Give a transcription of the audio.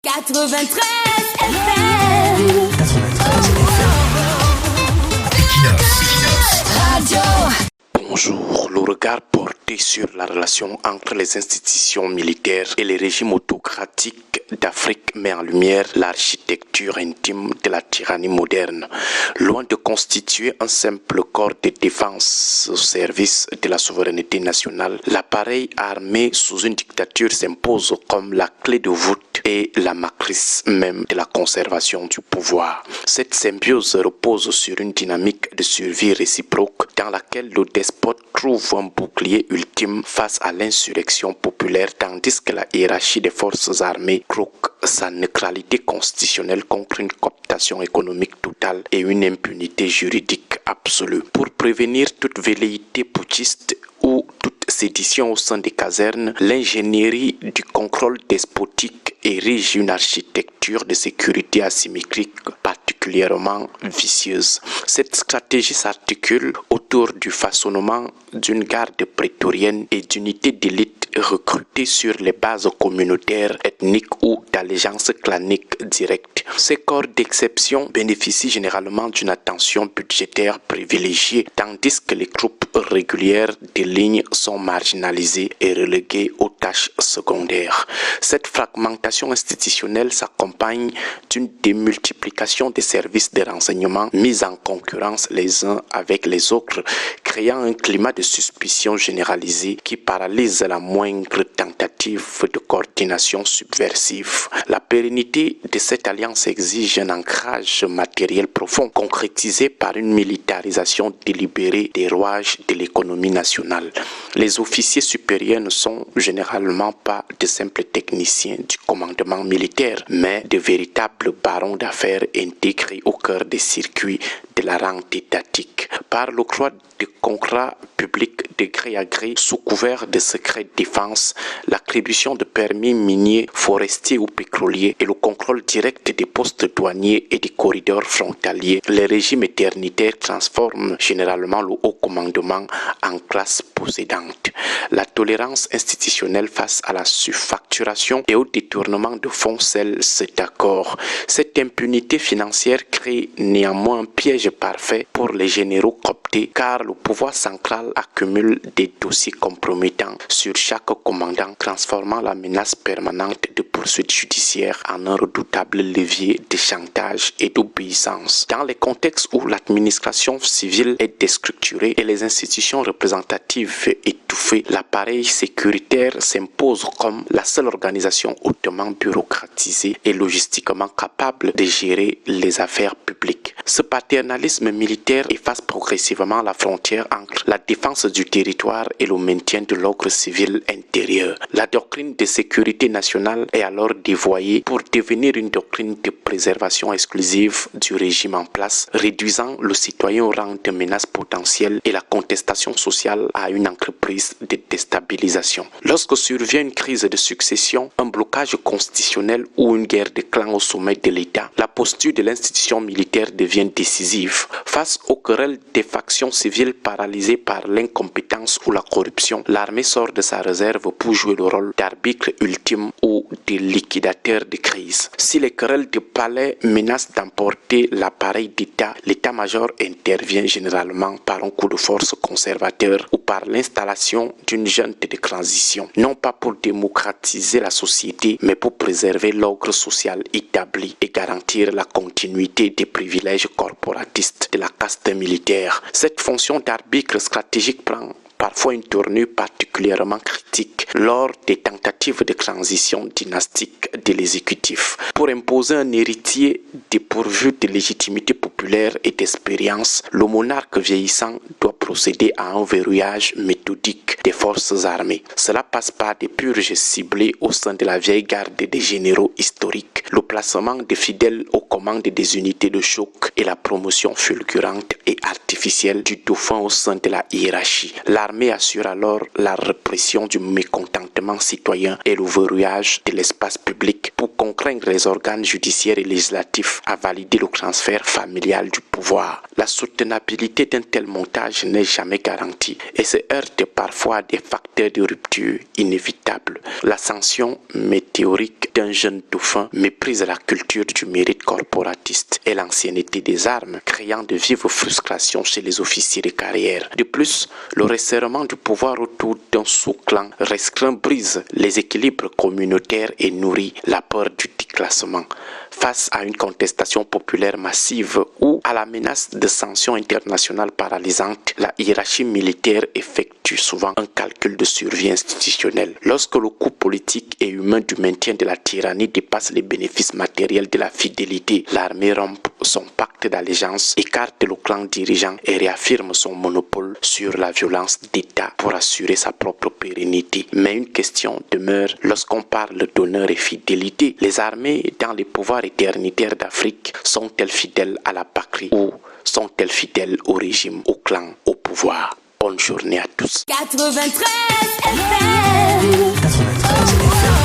93 FM. 93 FM. Radio. Bonjour, le regard porté sur la relation entre les institutions militaires et les régimes autocratiques d'Afrique met en lumière l'architecture intime de la tyrannie moderne. Loin de constituer un simple corps de défense au service de la souveraineté nationale, l'appareil armé sous une dictature s'impose comme la clé de voûte et la matrice même de la conservation du pouvoir. Cette symbiose repose sur une dynamique de survie réciproque dans laquelle le despote trouve un bouclier ultime face à l'insurrection populaire, tandis que la hiérarchie des forces armées croque sa neutralité constitutionnelle contre une cooptation économique totale et une impunité juridique absolue. Pour prévenir toute velléité putschiste ou toute sédition au sein des casernes, l'ingénierie du contrôle despotique érige une architecture de sécurité asymétrique particulièrement vicieuse. Cette stratégie s'articule autour du façonnement d'une garde prétorienne et d'unités d'élite recrutées sur les bases communautaires, ethniques ou d'allégeance clanique directe. Ces corps d'exception bénéficient généralement d'une attention budgétaire privilégiée, tandis que les troupes régulières des lignes sont marginalisées et reléguées aux tâches secondaires. Cette fragmentation institutionnelle s'accompagne d'une démultiplication des services de renseignement mis en concurrence les uns avec les autres, créant un climat de suspicion généralisée qui paralyse la moindre tentative de coordination subversive. La pérennité de cette alliance exige un ancrage matériel profond, concrétisé par une militarisation délibérée des rouages de l'économie nationale. Les officiers supérieurs ne sont généralement pas de simples techniciens du commandement militaire, mais de véritables barons d'affaires intégrés au cœur des circuits de la rente étatique. Par l'octroi de contrats publics de gré à gré sous couvert de secret défense, l'attribution de permis miniers, forestiers ou pétroliers et le contrôle direct des postes douaniers et des corridors frontaliers, les régimes éternitaires transforment généralement le haut commandement en classe possédante. La tolérance institutionnelle face à la surfacturation et au détournement de fonds scelle cet accord. Cette impunité financière crée néanmoins un piège parfait pour les généraux cooptés, car le pouvoir central accumule des dossiers compromettants sur chaque commandant, transformant la menace permanente de poursuites judiciaires en un redoutable levier de chantage et d'obéissance. Dans les contextes où l'administration civile est déstructurée et les institutions représentatives étouffées, l'appareil sécuritaire s'impose comme la seule organisation hautement bureaucratisée et logistiquement capable de gérer les affaires publiques. Ce paternalisme militaire efface progressivement la frontière entre la défense du territoire et le maintien de l'ordre civil intérieur. La doctrine de sécurité nationale est alors dévoyée pour devenir une doctrine de préservation exclusive du régime en place, réduisant le citoyen au rang de menace potentielle et la contestation sociale à une entreprise de déstabilisation. Lorsque survient une crise de succession, un blocage constitutionnel ou une guerre de clans au sommet de l'État, la posture de l'institution militaire devient décisive. Face aux querelles des factions civiles paralysées par l'incompétence ou la corruption, l'armée sort de sa réserve pour jouer le rôle d'arbitre ultime ou de liquidateur de crise. Si les querelles de palais menacent d'emporter l'appareil d'État, l'état-major intervient généralement par un coup de force conservateur ou par l'installation d'une junte de transition, non pas pour démocratiser la société, mais pour préserver l'ordre social établi et garantir la continuité des privilèges corporatistes de la caste militaire. Cette fonction d'arbitre stratégique prend parfois une tournure particulièrement critique lors des tentatives de transition dynastique de l'exécutif. Pour imposer un héritier dépourvu de légitimité populaire et d'expérience, le monarque vieillissant doit procéder à un verrouillage méthodique des forces armées. Cela passe par des purges ciblées au sein de la vieille garde des généraux historiques, le placement des fidèles au commandement commande des unités de choc et la promotion fulgurante et artificielle du dauphin au sein de la hiérarchie. L'armée assure alors la répression du mécontentement citoyen et le verrouillage de l'espace public pour contraindre les organes judiciaires et législatifs à valider le transfert familial du pouvoir. La soutenabilité d'un tel montage n'est jamais garantie et se heurte parfois à des facteurs de rupture inévitables. L'ascension météorique d'un jeune dauphin méprise la culture du mérite corporatiste et l'ancienneté des armes, créant de vives frustrations chez les officiers de carrière. De plus, le resserrement du pouvoir autour d'un sous-clan restreint brise les équilibres communautaires et nourrit la peur du déclassement. Face à une contestation populaire massive ou à la menace de sanctions internationales paralysantes, la hiérarchie militaire effectue souvent un calcul de survie institutionnelle. Lorsque le coût politique et humain du maintien de la tyrannie dépasse les bénéfices matériels de la fidélité, l'armée rompt son pacte d'allégeance, écarte le clan dirigeant et réaffirme son monopole sur la violence d'État pour assurer sa propre pérennité. Mais une question demeure lorsqu'on parle d'honneur et fidélité. Les armées dans les pouvoirs éternitaires d'Afrique sont-elles fidèles à la patrie ou sont-elles fidèles au régime, au clan, au pouvoir? Bonne journée à tous. 93 FM. 93 FM.